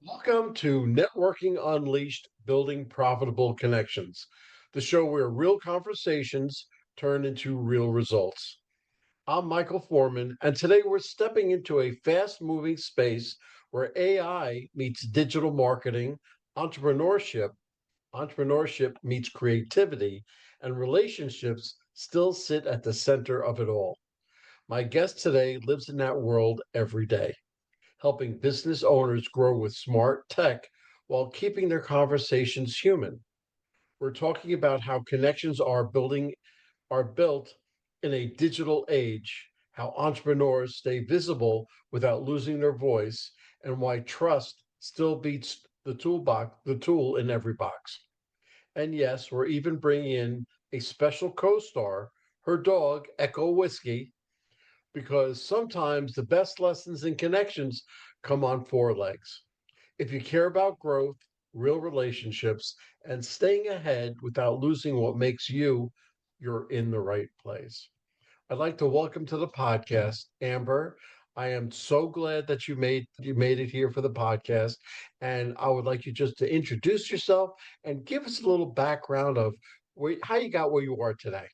Welcome to Networking Unleashed Building Profitable Connections, the show where real conversations turn into real results. I'm Michael Forman, and today we're stepping into a fast moving space where AI meets digital marketing, entrepreneurship, entrepreneurship meets creativity, and relationships still sit at the center of it all. My guest today lives in that world every day, helping business owners grow with smart tech while keeping their conversations human. We're talking about how connections are built in a digital age, how entrepreneurs stay visible without losing their voice, and why trust still beats the tool in every box. And yes, we're even bringing in a special co-star, her dog, Echo Whiskey, because sometimes the best lessons and connections come on four legs. If you care about growth, real relationships, and staying ahead without losing what makes you, you're in the right place. I'd like to welcome to the podcast Amber. I am so glad that you made it here for the podcast, and I would like you just to introduce yourself and give us a little background of how you got where you are today.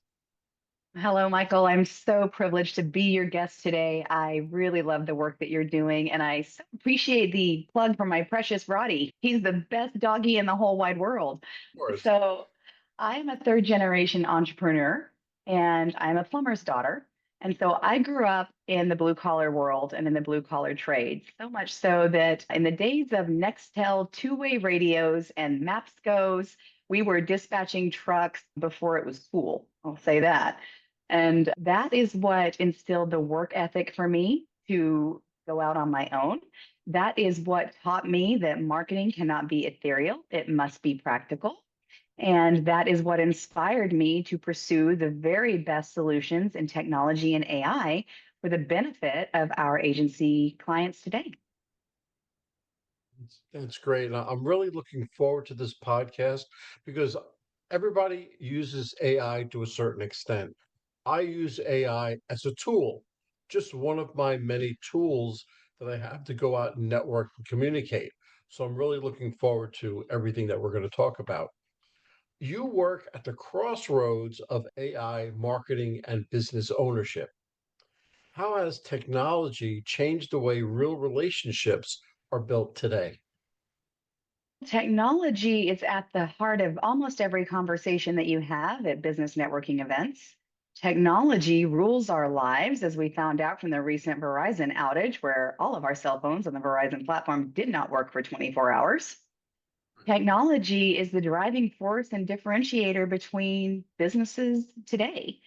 Hello, Michael. I'm so privileged to be your guest today. I really love the work that you're doing, and I so appreciate the plug for my precious Roddy. He's the best doggy in the whole wide world. Of course. So, I'm a third generation entrepreneur, and I'm a plumber's daughter. And so I grew up in the blue collar world and in the blue collar trades, so much so that in the days of Nextel two-way radios and Mapscos, we were dispatching trucks before it was cool. I'll say that. And that is what instilled the work ethic for me to go out on my own. That is what taught me that marketing cannot be ethereal, it must be practical. And that is what inspired me to pursue the very best solutions in technology and AI for the benefit of our agency clients today. That's great. And I'm really looking forward to this podcast because everybody uses AI to a certain extent. I use AI as a tool, just one of my many tools that I have to go out and network and communicate. So I'm really looking forward to everything that we're going to talk about. You work at the crossroads of AI marketing and business ownership. How has technology changed the way real relationships are built today? Technology is at the heart of almost every conversation that you have at business networking events. Technology rules our lives, as we found out from the recent Verizon outage, where all of our cell phones on the Verizon platform did not work for 24 hours. Technology is the driving force and differentiator between businesses today.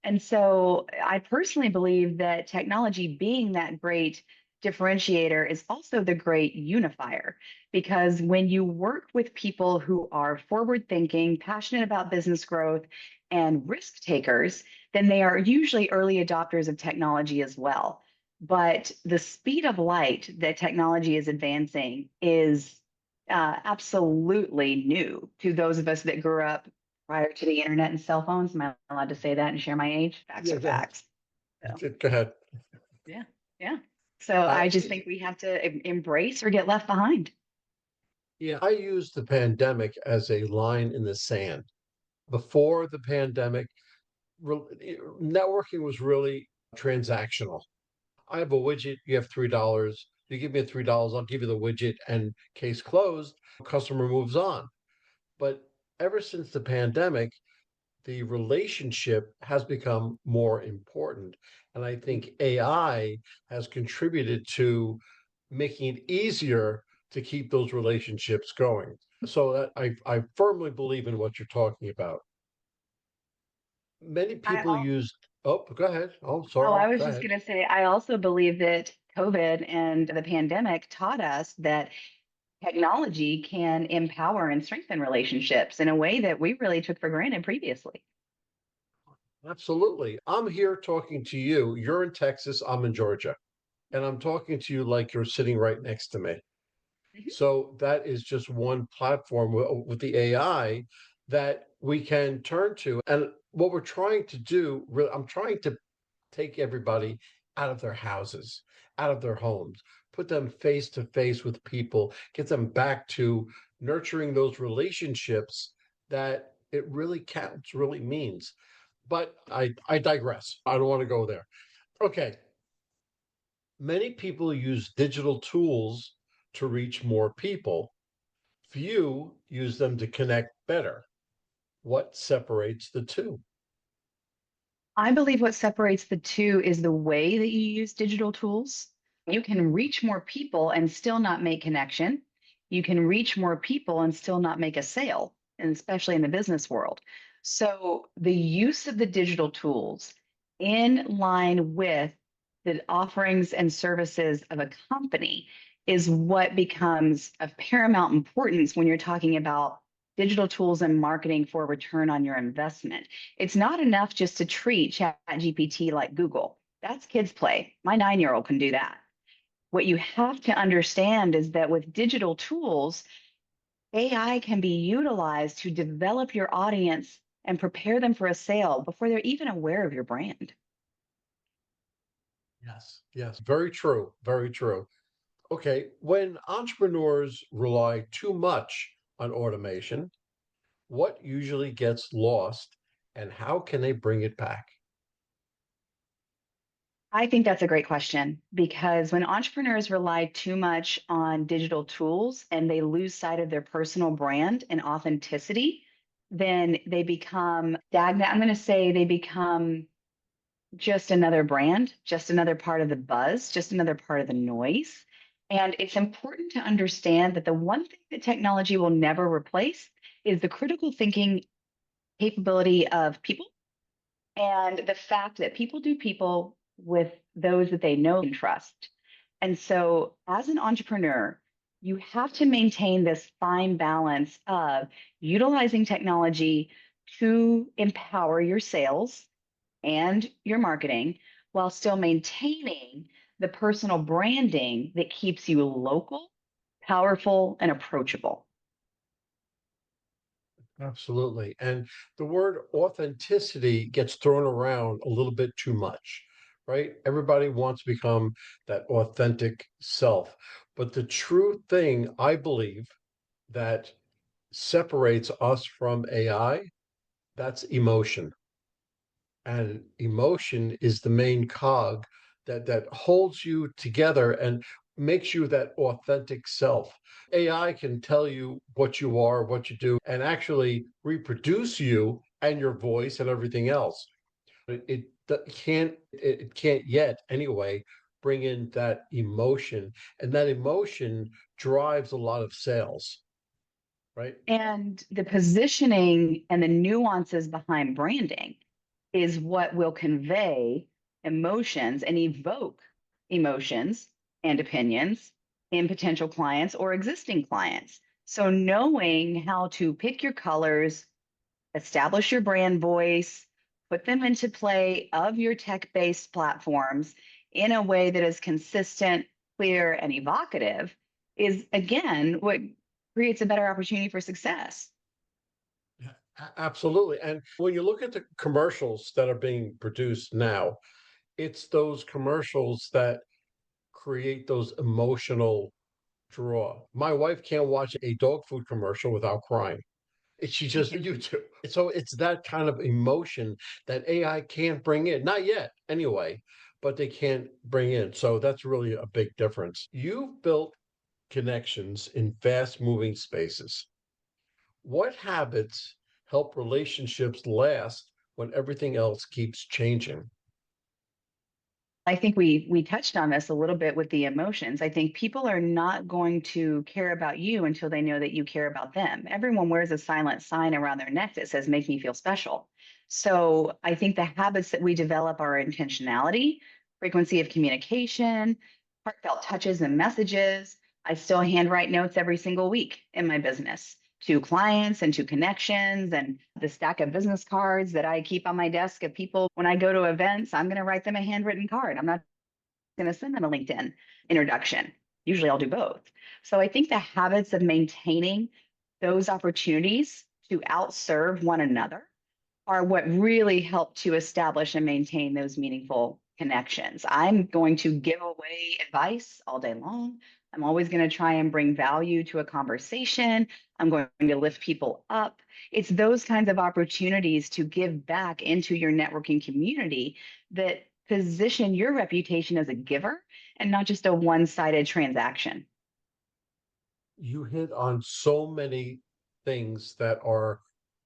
And so I personally believe that technology being that great differentiator is also the great unifier because when you work with people who are forward thinking, passionate about business growth, and risk takers, then they are usually early adopters of technology as well. But the speed of light that technology is advancing is absolutely new to those of us that grew up prior to the internet and cell phones. Am I allowed to say that and share my age? Facts Yeah, are go ahead. facts. So, Go ahead. yeah, yeah. So I just think we have to embrace or get left behind. Yeah, I use the pandemic as a line in the sand. Before the pandemic, networking was really transactional. I have a widget, you have $3. You give me $3, I'll give you the widget, and case closed, customer moves on. But ever since the pandemic, the relationship has become more important. And I think AI has contributed to making it easier to keep those relationships going. So I firmly believe in what you're talking about. Many I people also, use, oh, go ahead. Oh, oh, sorry. I was Go just ahead. going to say, I also believe that COVID and the pandemic taught us that technology can empower and strengthen relationships in a way that we really took for granted previously. Absolutely. I'm here talking to you. You're in Texas, I'm in Georgia, and I'm talking to you like you're sitting right next to me. Mhm. So that is just one platform with the AI that we can turn to. And what we're trying to do, I'm trying to take everybody out of their houses, out of their homes, put them face to face with people, get them back to nurturing those relationships that it really counts, really means. But I digress. I don't want to go there. Okay. Many people use digital tools to reach more people. Few use them to connect better. What separates the two? I believe what separates the two is the way that you use digital tools. You can reach more people and still not make connection. You can reach more people and still not make a sale, and especially in the business world. So the use of the digital tools in line with the offerings and services of a company is what becomes of paramount importance when you're talking about digital tools and marketing for return on your investment. It's not enough just to treat ChatGPT like Google. That's kids' play. My 9-year-old can do that. What you have to understand is that with digital tools, AI can be utilized to develop your audience and prepare them for a sale before they're even aware of your brand. Yes. Yes. Very true. Very true. Okay. When entrepreneurs rely too much on automation, what usually gets lost and how can they bring it back? I think that's a great question because when entrepreneurs rely too much on digital tools and they lose sight of their personal brand and authenticity, then they become stagnant. I'm going to say they become just another brand, just another part of the buzz, just another part of the noise. And it's important to understand that the one thing that technology will never replace is the critical thinking capability of people and the fact that people do people with those that they know and trust. And so, as an entrepreneur, you have to maintain this fine balance of utilizing technology to empower your sales and your marketing while still maintaining the personal branding that keeps you local, powerful, and approachable. Absolutely. And the word authenticity gets thrown around a little bit too much, right? Everybody wants to become that authentic self. But the true thing, I believe, that separates us from AI, that's emotion. And emotion is the main cog that holds you together and makes you that authentic self. AI can tell you what you are, what you do, and actually reproduce you and your voice and everything else. It can't yet anyway bring in that emotion, and that emotion drives a lot of sales, right? And the positioning and the nuances behind branding is what will convey emotions and evoke emotions and opinions in potential clients or existing clients. So, knowing how to pick your colors, establish your brand voice, put them into play of your tech based platforms in a way that is consistent, clear, and evocative is again what creates a better opportunity for success. Yeah, absolutely. And when you look at the commercials that are being produced now, it's those commercials that create those emotional draw. My wife can't watch a dog food commercial without crying. She just you too. So it's that kind of emotion that AI can't bring in. Not yet, anyway, but they can't bring in. So that's really a big difference. You've built connections in fast moving spaces. What habits help relationships last when everything else keeps changing? I think we touched on this a little bit with the emotions. I think people are not going to care about you until they know that you care about them. Everyone wears a silent sign around their neck that says "Make me feel special." So I think the habits that we develop are intentionality, frequency of communication, heartfelt touches and messages. I still handwrite notes every single week in my business to clients and to connections and the stack of business cards that I keep on my desk of people. When I go to events, I'm going to write them a handwritten card. I'm not going to send them a LinkedIn introduction. Usually I'll do both. So I think the habits of maintaining those opportunities to outserve one another are what really help to establish and maintain those meaningful connections. I'm going to give away advice all day long. I'm always going to try and bring value to a conversation. I'm going to lift people up. It's those kinds of opportunities to give back into your networking community that position your reputation as a giver and not just a one sided transaction. You hit on so many things that are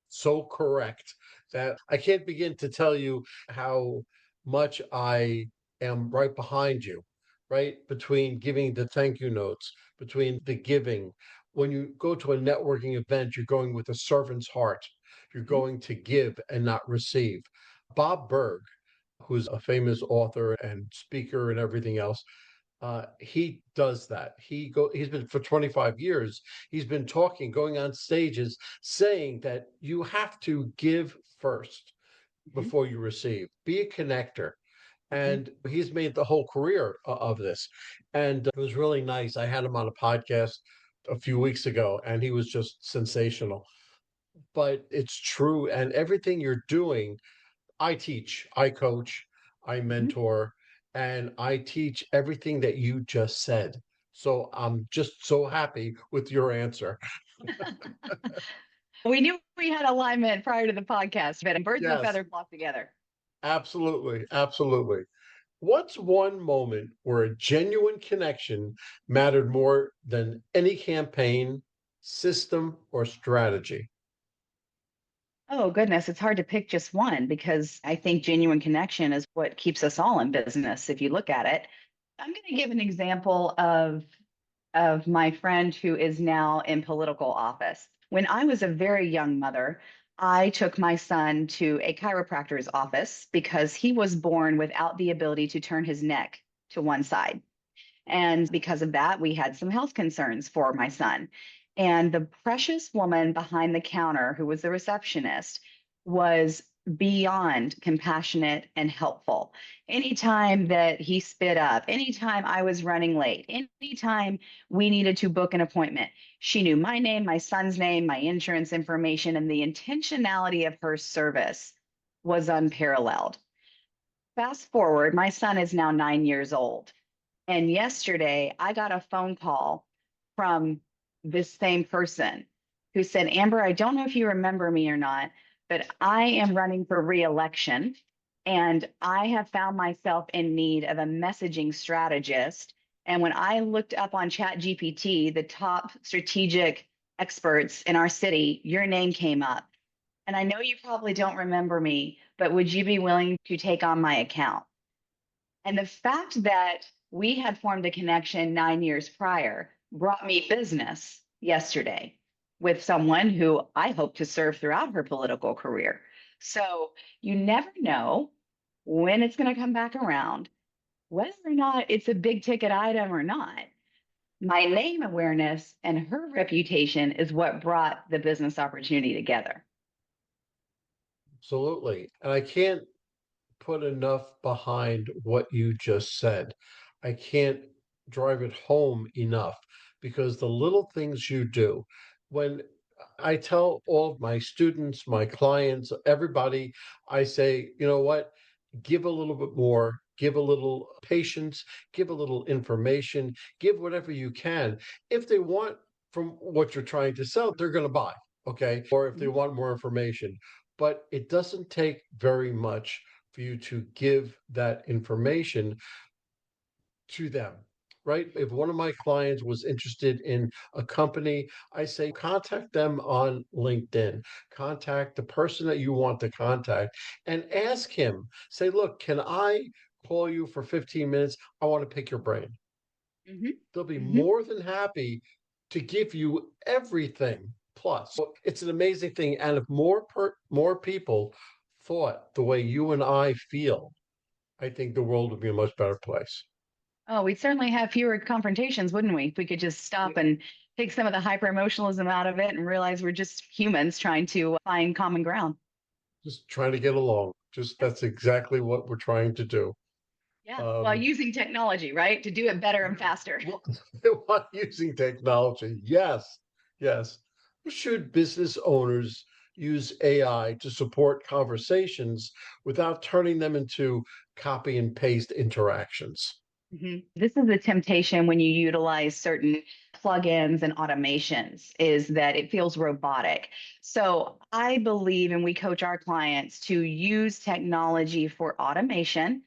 so correct that I can't begin to tell you how much I am right behind you, right? Between giving the thank you notes, between the giving. When you go to a networking event, you're going with a servant's heart. You're Mhm. going to give and not receive. Bob Berg, who's a famous author and speaker and everything else, he does that. He's been for 25 years. He's been talking, going on stages, saying that you have to give first Mhm. before you receive. Be a connector. Mhm. And he's made the whole career of this. And it was really nice. I had him on a podcast a few weeks ago, and he was just sensational. But it's true. And everything you're doing, I teach, I coach, I Mhm. mentor, and I teach everything that you just said. So I'm just so happy with your answer. We knew we had alignment prior to the podcast, but birds of a Yes, feather flock together. absolutely. Absolutely. What's one moment where a genuine connection mattered more than any campaign, system, or strategy? Oh, goodness. It's hard to pick just one because I think genuine connection is what keeps us all in business if you look at it. I'm going to give an example of my friend who is now in political office. When I was a very young mother, I took my son to a chiropractor's office because he was born without the ability to turn his neck to one side. And because of that, we had some health concerns for my son. And the precious woman behind the counter, who was the receptionist, was beyond compassionate and helpful. Anytime that he spit up, anytime I was running late, anytime we needed to book an appointment, she knew my name, my son's name, my insurance information, and the intentionality of her service was unparalleled. Fast forward, my son is now 9 years old. And yesterday, I got a phone call from this same person who said, Amber, I don't know if you remember me or not, but I am running for reelection. And I have found myself in need of a messaging strategist. And when I looked up on ChatGPT, the top strategic experts in our city, your name came up. And I know you probably don't remember me, but would you be willing to take on my account? And the fact that we had formed a connection 9 years prior brought me business yesterday with someone who I hope to serve throughout her political career. So you never know when it's going to come back around, whether or not it's a big ticket item or not. My name awareness and her reputation is what brought the business opportunity together. Absolutely. And I can't put enough behind what you just said. I can't drive it home enough because the little things you do, when I tell all of my students, my clients, everybody, I say, you know what? Give a little bit more, give a little patience, give a little information, give whatever you can. If they want from what you're trying to sell, they're going to buy. Okay. Or if they Mhm. want more information, but it doesn't take very much for you to give that information to them, right? If one of my clients was interested in a company, I say contact them on LinkedIn, contact the person that you want to contact and ask him, say, look, can I call you for 15 minutes? I want to pick your brain. Mhm. They'll be Mhm. more than happy to give you everything plus. So it's an amazing thing. And if more people thought the way you and I feel, I think the world would be a much better place. Oh, we'd certainly have fewer confrontations, wouldn't we? If we could just stop and take some of the hyper emotionalism out of it and realize we're just humans trying to find common ground. Just trying to get along. Just Yep. that's exactly what we're trying to do. Yeah. While Um, using technology, right? To do it better and faster. wh- while using technology. Yes, yes. Should business owners use AI to support conversations without turning them into copy and paste interactions? This is the temptation when you utilize certain plugins and automations is that it feels robotic. So I believe, and we coach our clients to use technology for automation,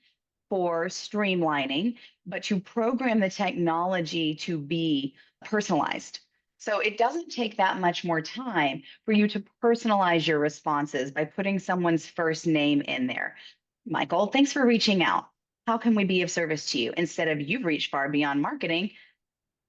for streamlining, but to program the technology to be personalized. So it doesn't take that much more time for you to personalize your responses by putting someone's first name in there. Michael, thanks for reaching out. How can we be of service to you? Instead of you've reached far beyond marketing,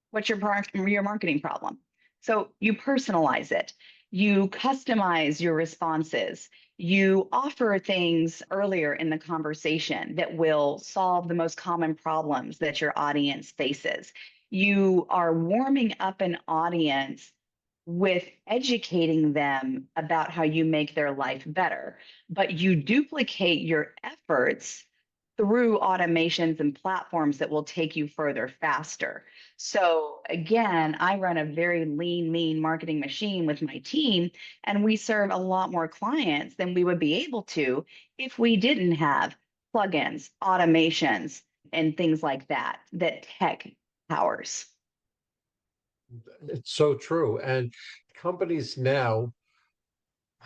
what's your marketing problem? So you personalize it, you customize your responses, you offer things earlier in the conversation that will solve the most common problems that your audience faces. You are warming up an audience with educating them about how you make their life better, but you duplicate your efforts through automations and platforms that will take you further faster. So again, I run a very lean, mean marketing machine with my team, and we serve a lot more clients than we would be able to if we didn't have plugins, automations, and things like that that tech powers. It's so true. And companies now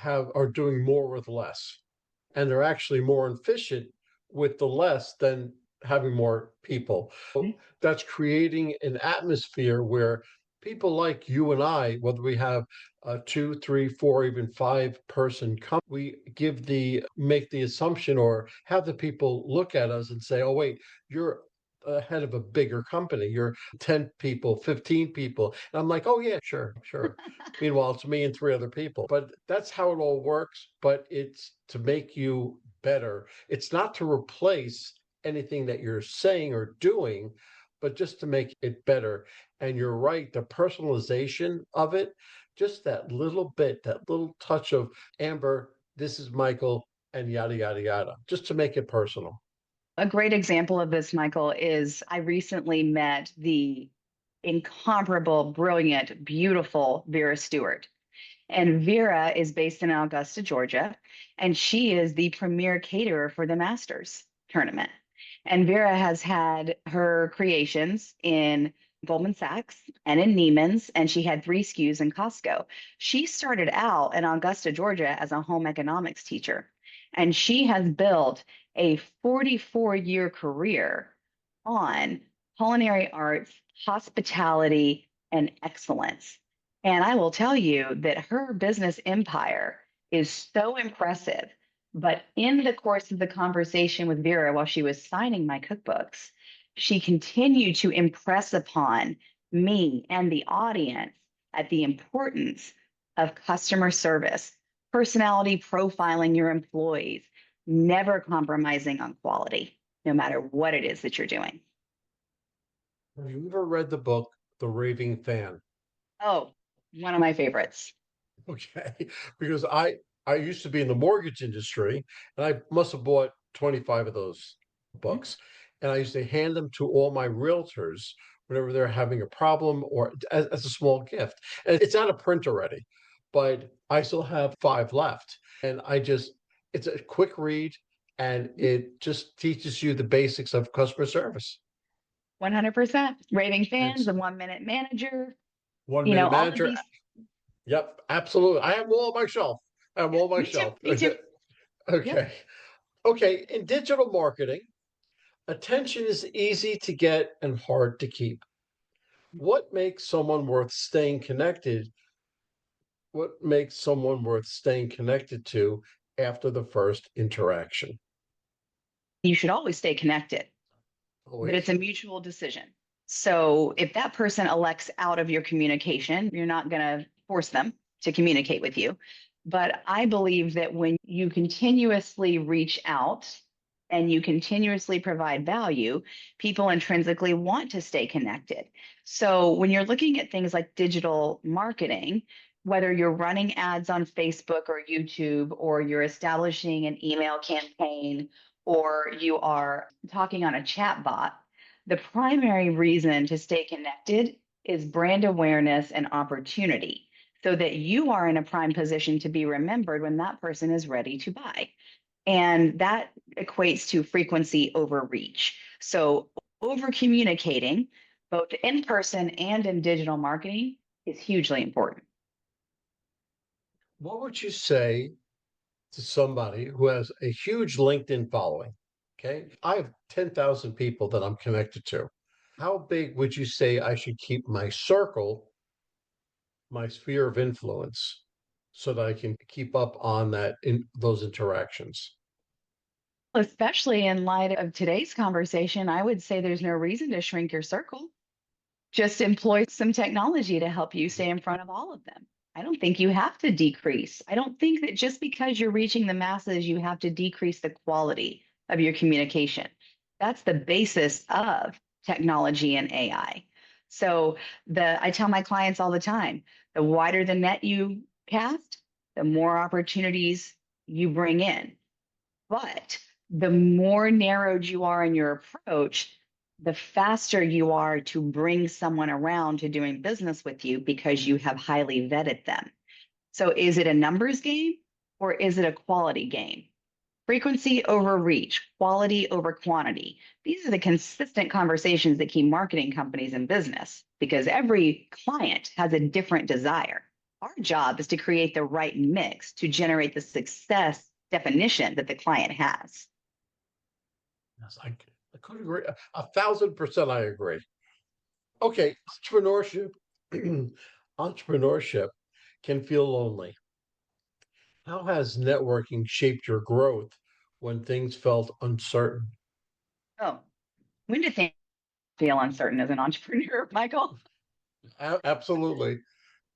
are doing more with less, and they're actually more efficient with the less than having more people. So that's creating an atmosphere where people like you and I, whether we have a two, three, four, even five-person company, we make the assumption or have the people look at us and say, oh, wait, you're head of a bigger company. You're 10 people, 15 people. And I'm like, oh, yeah, sure, sure. Meanwhile, it's me and three other people. But that's how it all works. But it's to make you better. It's not to replace anything that you're saying or doing, but just to make it better. And you're right, the personalization of it, just that little bit, that little touch of Amber, this is Michael, and yada, yada, yada, just to make it personal. A great example of this, Michael, is I recently met the incomparable, brilliant, beautiful Vera Stewart. And Vera is based in Augusta, Georgia, and she is the premier caterer for the Masters tournament. And Vera has had her creations in Goldman Sachs and in Neiman's, and she had three SKUs in Costco. She started out in Augusta, Georgia as a home economics teacher, and she has built a 44-year career on culinary arts, hospitality, and excellence. And I will tell you that her business empire is so impressive. But in the course of the conversation with Vera while she was signing my cookbooks, she continued to impress upon me and the audience at the importance of customer service, personality profiling your employees, never compromising on quality, no matter what it is that you're doing. Have you ever read the book, The Raving Fan? Oh, one of my favorites. Okay, because I used to be in the mortgage industry, and I must have bought 25 of those books, and I used to hand them to all my realtors whenever they're having a problem or as a small gift. And it's out of print already, but I still have five left. And it's a quick read, and it just teaches you the basics of customer service. 100%. Raving fans, It's the 1 minute manager, one minute all of manager. these. Yep, absolutely. I have them all on my shelf. I have them all on my Me too. shelf. Me too. Yep. Okay. Okay. In digital marketing, attention is easy to get and hard to keep. What makes someone worth staying connected? What makes someone worth staying connected to after the first interaction? You should always stay connected, but it's Always. a mutual decision. So if that person elects out of your communication, you're not going to force them to communicate with you. But I believe that when you continuously reach out and you continuously provide value, people intrinsically want to stay connected. So when you're looking at things like digital marketing, whether you're running ads on Facebook or YouTube, or you're establishing an email campaign, or you are talking on a chat bot, the primary reason to stay connected is brand awareness and opportunity. so that you are in a prime position to be remembered when that person is ready to buy. And that equates to frequency over reach. So, over communicating, both in person and in digital marketing, is hugely important. What would you say to somebody who has a huge LinkedIn following? Okay. I have 10,000 people that I'm connected to. How big would you say I should keep my circle, my sphere of influence, so that I can keep up on that in those interactions? Especially in light of today's conversation, I would say there's no reason to shrink your circle. Just employ some technology to help you stay in front of all of them. I don't think you have to decrease. I don't think that just because you're reaching the masses, you have to decrease the quality of your communication. That's the basis of technology and AI. So I tell my clients all the time, the wider the net you cast, the more opportunities you bring in. But the more narrowed you are in your approach, the faster you are to bring someone around to doing business with you because you have highly vetted them. So is it a numbers game or is it a quality game? Frequency over reach, quality over quantity. These are the consistent conversations that keep marketing companies in business because every client has a different desire. Our job is to create the right mix to generate the success definition that the client has. Yes, I could agree. 1,000% I agree. Okay, entrepreneurship. Entrepreneurship can feel lonely. How has networking shaped your growth when things felt uncertain? Oh, when do things feel uncertain as an entrepreneur, Michael? Absolutely.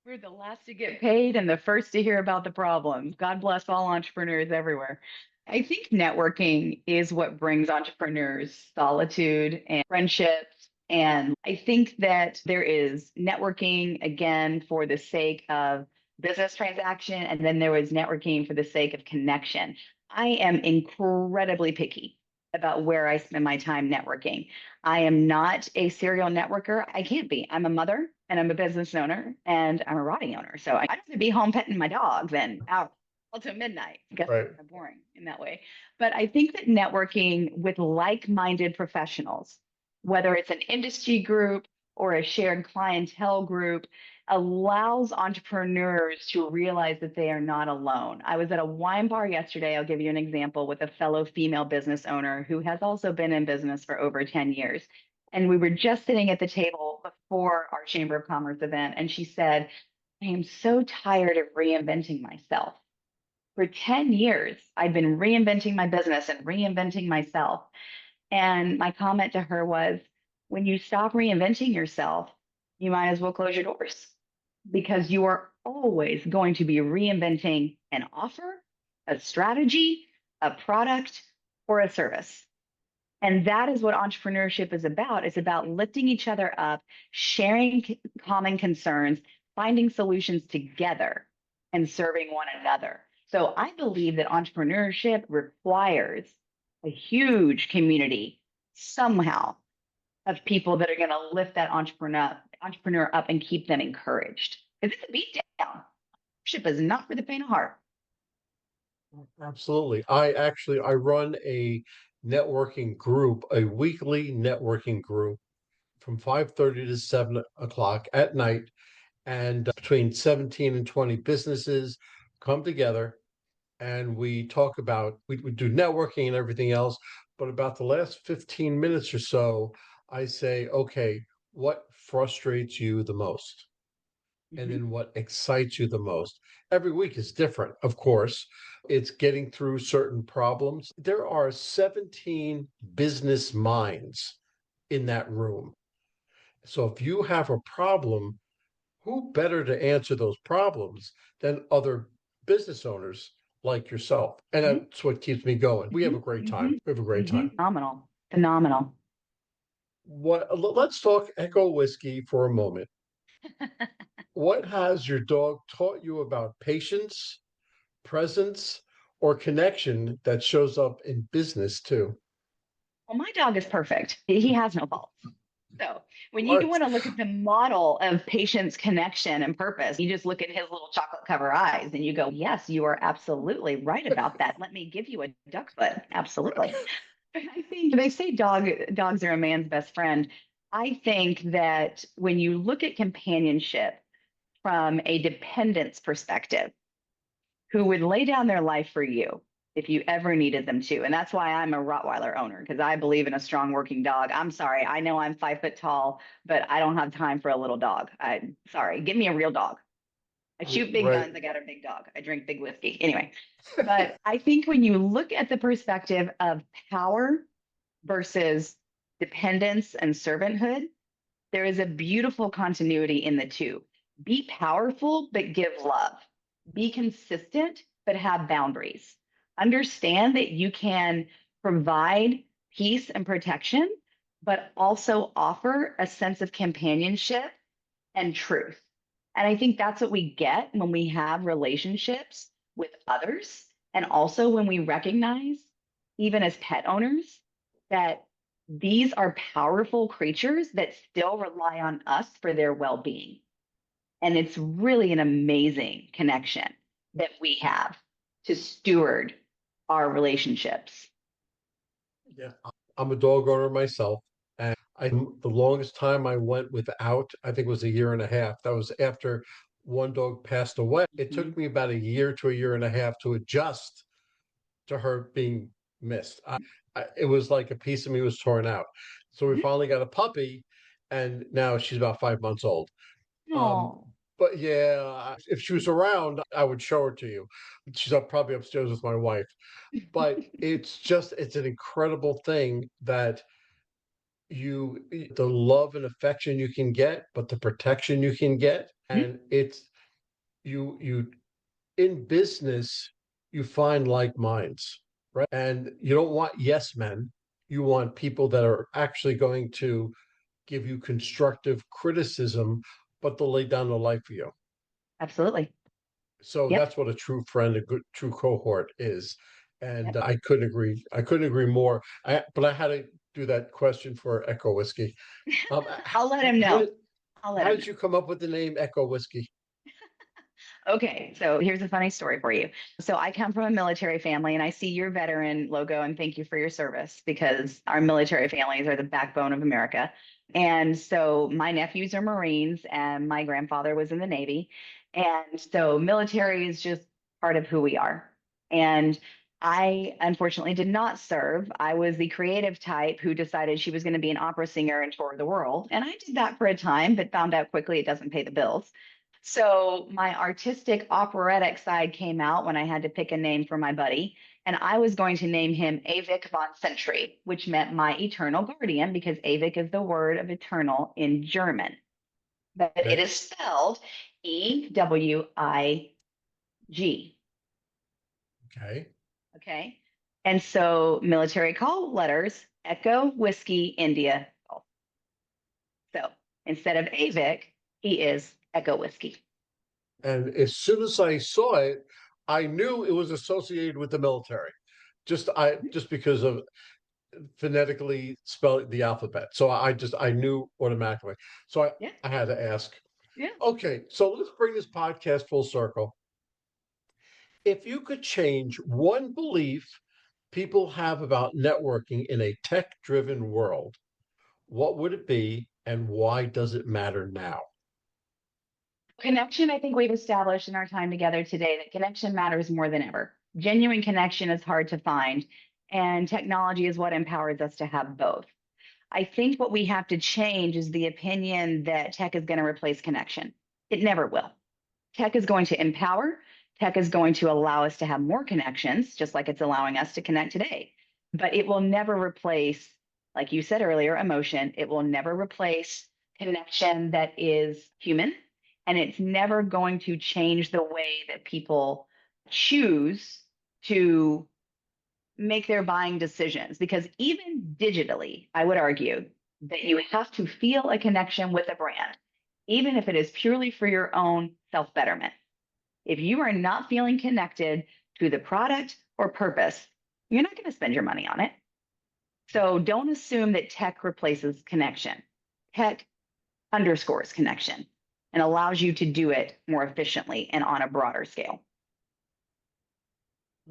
We're the last to get paid and the first to hear about the problems. God bless all entrepreneurs everywhere. I think networking is what brings entrepreneurs solitude and friendships. And I think that there is networking again for the sake of business transaction, and then there was networking for the sake of connection. I am incredibly picky about where I spend my time networking. I am not a serial networker. I can't be. I'm a mother and I'm a business owner and I'm a writing owner. So I have to be home petting my dogs and out until midnight. I guess Right. it's kind of boring in that way. But I think that networking with like minded professionals, whether it's an industry group or a shared clientele group, allows entrepreneurs to realize that they are not alone. I was at a wine bar yesterday. I'll give you an example with a fellow female business owner who has also been in business for over 10 years. And we were just sitting at the table before our Chamber of Commerce event. And she said, I am so tired of reinventing myself. For 10 years, I've been reinventing my business and reinventing myself. And my comment to her was, when you stop reinventing yourself, you might as well close your doors because you are always going to be reinventing an offer, a strategy, a product, or a service. And that is what entrepreneurship is about. It's about lifting each other up, sharing common concerns, finding solutions together, and serving one another. So I believe that entrepreneurship requires a huge community somehow of people that are going to lift that entrepreneur up and keep them encouraged. Because it's a beat down. Entrepreneurship is not for the faint of heart. Absolutely. I run a networking group, a weekly networking group from 5:30 to 7 o'clock at night. And between 17 and 20 businesses come together and we talk about, we do networking and everything else. But about the last 15 minutes or so, I say, okay, what frustrates you the most? And Mhm. then what excites you the most. Every week is different, of course. It's getting through certain problems. There are 17 business minds in that room. So if you have a problem, who better to answer those problems than other business owners like yourself? And Mhm. that's what keeps me going. We have a Mhm. great time. Mhm. We have a great time. Mhm. Phenomenal. Phenomenal. Let's talk Echo Whiskey for a moment. What has your dog taught you about patience, presence, or connection that shows up in business too? Well, my dog is perfect. He has no faults. So when you Right. want to look at the model of patience, connection, and purpose, you just look at his little chocolate cover eyes and you go, yes, you are absolutely right about that. Let me give you a duck foot. Absolutely. But I think they say dogs are a man's best friend. I think that when you look at companionship from a dependence perspective, who would lay down their life for you if you ever needed them to. And that's why I'm a Rottweiler owner, because I believe in a strong working dog. I'm sorry. I know I'm 5 foot tall, but I don't have time for a little dog. I'm sorry. Give me a real dog. I shoot big Right. guns. I got a big dog. I drink big whiskey. Anyway, but I think when you look at the perspective of power versus dependence and servanthood, there is a beautiful continuity in the two. Be powerful, but give love. Be consistent, but have boundaries. Understand that you can provide peace and protection, but also offer a sense of companionship and truth. And I think that's what we get when we have relationships with others. And also when we recognize, even as pet owners, that these are powerful creatures that still rely on us for their well being. And it's really an amazing connection that we have to steward our relationships. Yeah. I'm a dog owner myself. And the longest time I went without, I think, was a year and a half. That was after one dog passed away. It Mhm. took me about a year to a year and a half to adjust to her being missed. It was like a piece of me was torn out. So we finally got a puppy, and now she's about 5 months old. Um, Oh, but yeah, if she was around, I would show her to you. She's probably upstairs with my wife. But it's an incredible thing that the love and affection you can get, but the protection you can get. mhm. And you in business, you find like minds, right? And you don't want yes men. You want people that are actually going to give you constructive criticism, but they'll lay down their life for you. Absolutely. So Yep. that's what a true friend, a good true cohort is. And Yep. I couldn't agree. I couldn't agree more. But I had to do that question for Echo Whiskey. I'll let him How know. did I'll let how him did know. you come up with the name Echo Whiskey? Okay, so here's a funny story for you. So I come from a military family and I see your veteran logo and thank you for your service because our military families are the backbone of America. And so my nephews are Marines and my grandfather was in the Navy. And so military is just part of who we are. And I unfortunately did not serve. I was the creative type who decided she was going to be an opera singer and tour the world. And I did that for a time, but found out quickly it doesn't pay the bills. So my artistic operatic side came out when I had to pick a name for my buddy. And I was going to name him Avik von Sentry, which meant my eternal guardian, because Avik is the word of eternal in German. But it Okay. is spelled Ewig. Okay. Okay. And so military call letters Echo Whiskey India Golf. So instead of Avik, he is Echo Whiskey. And as soon as I saw it, I knew it was associated with the military. Just because of phonetically spelling the alphabet. So I knew automatically. So Yeah. I had to ask. Yeah. Okay, so let's bring this podcast full circle. If you could change one belief people have about networking in a tech-driven world, what would it be and why does it matter now? Connection, I think we've established in our time together today that connection matters more than ever. Genuine connection is hard to find, and technology is what empowers us to have both. I think what we have to change is the opinion that tech is going to replace connection. It never will. Tech is going to empower, tech is going to allow us to have more connections, just like it's allowing us to connect today. But it will never replace, like you said earlier, emotion. It will never replace connection that is human. And it's never going to change the way that people choose to make their buying decisions. Because even digitally, I would argue that you have to feel a connection with a brand, even if it is purely for your own self betterment. If you are not feeling connected to the product or purpose, you're not going to spend your money on it. So don't assume that tech replaces connection. Tech underscores connection and allows you to do it more efficiently and on a broader scale.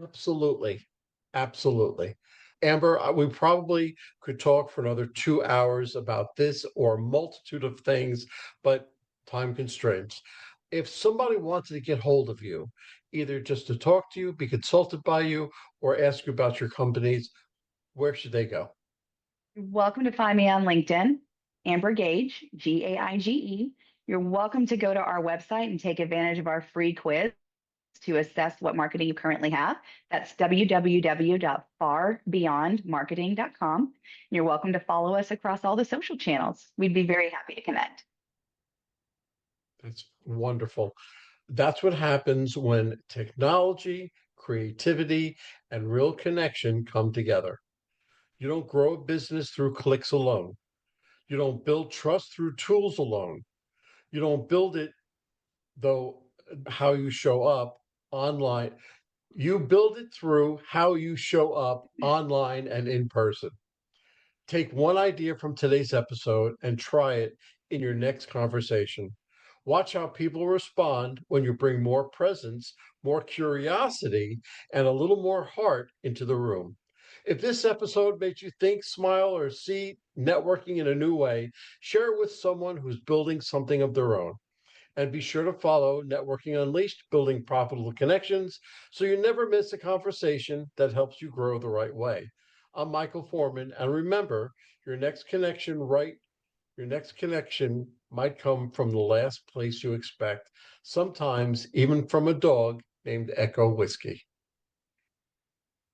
Absolutely. Absolutely. Amber, we probably could talk for another 2 hours about this or a multitude of things, but time constraints. If somebody wanted to get hold of you, either just to talk to you, be consulted by you, or ask you about your companies, where should they go? You're welcome to find me on LinkedIn, Amber Gage, Gaige. You're welcome to go to our website and take advantage of our free quiz to assess what marketing you currently have. That's www.farbeyondmarketing.com. You're welcome to follow us across all the social channels. We'd be very happy to connect. That's wonderful. That's what happens when technology, creativity, and real connection come together. You don't grow a business through clicks alone. You don't build trust through tools alone. You don't build it, though, how you show up online. You build it through how you show up online and in person. Take one idea from today's episode and try it in your next conversation. Watch how people respond when you bring more presence, more curiosity, and a little more heart into the room. If this episode made you think, smile, or see networking in a new way, share it with someone who's building something of their own. And be sure to follow Networking Unleashed, Building Profitable Connections, so you never miss a conversation that helps you grow the right way. I'm Michael Forman, and remember, your next connection, right? Your next connection might come from the last place you expect, sometimes even from a dog named Echo Whiskey.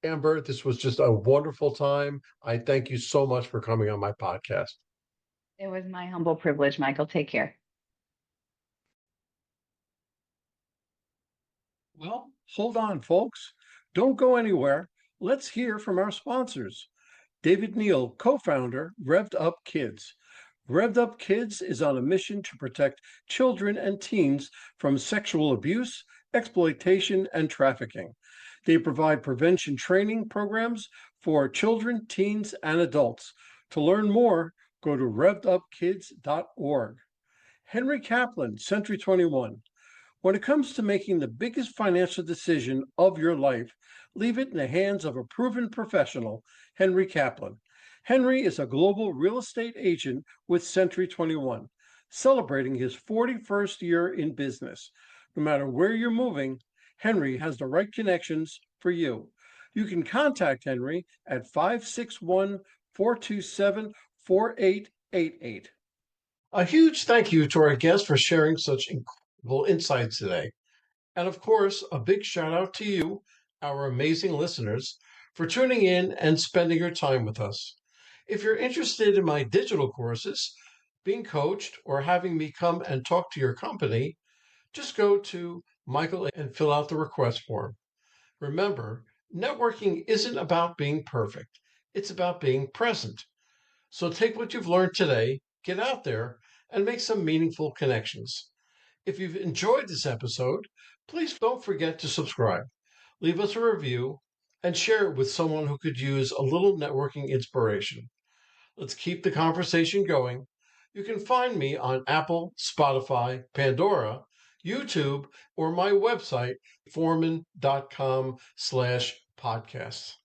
Amber, this was just a wonderful time. I thank you so much for coming on my podcast. It was my humble privilege, Michael. Take care. Well, hold on, folks. Don't go anywhere. Let's hear from our sponsors. David Neal, co founder, Revved Up Kids. Revved Up Kids is on a mission to protect children and teens from sexual abuse, exploitation, and trafficking. They provide prevention training programs for children, teens, and adults. To learn more, go to revvedupkids.org. Henry Kaplan, Century 21. When it comes to making the biggest financial decision of your life, leave it in the hands of a proven professional, Henry Kaplan. Henry is a global real estate agent with Century 21, celebrating his 41st year in business. No matter where you're moving, Henry has the right connections for you. You can contact Henry at 561 427 4888. A huge thank you to our guest for sharing such incredible insights today. And of course, a big shout out to you, our amazing listeners, for tuning in and spending your time with us. If you're interested in my digital courses, being coached, or having me come and talk to your company, just go to Michael and fill out the request form. Remember, networking isn't about being perfect, it's about being present. So take what you've learned today, get out there, and make some meaningful connections. If you've enjoyed this episode, please don't forget to subscribe, leave us a review, and share it with someone who could use a little networking inspiration. Let's keep the conversation going. You can find me on Apple, Spotify, Pandora, YouTube, or my website, forman.com/podcasts.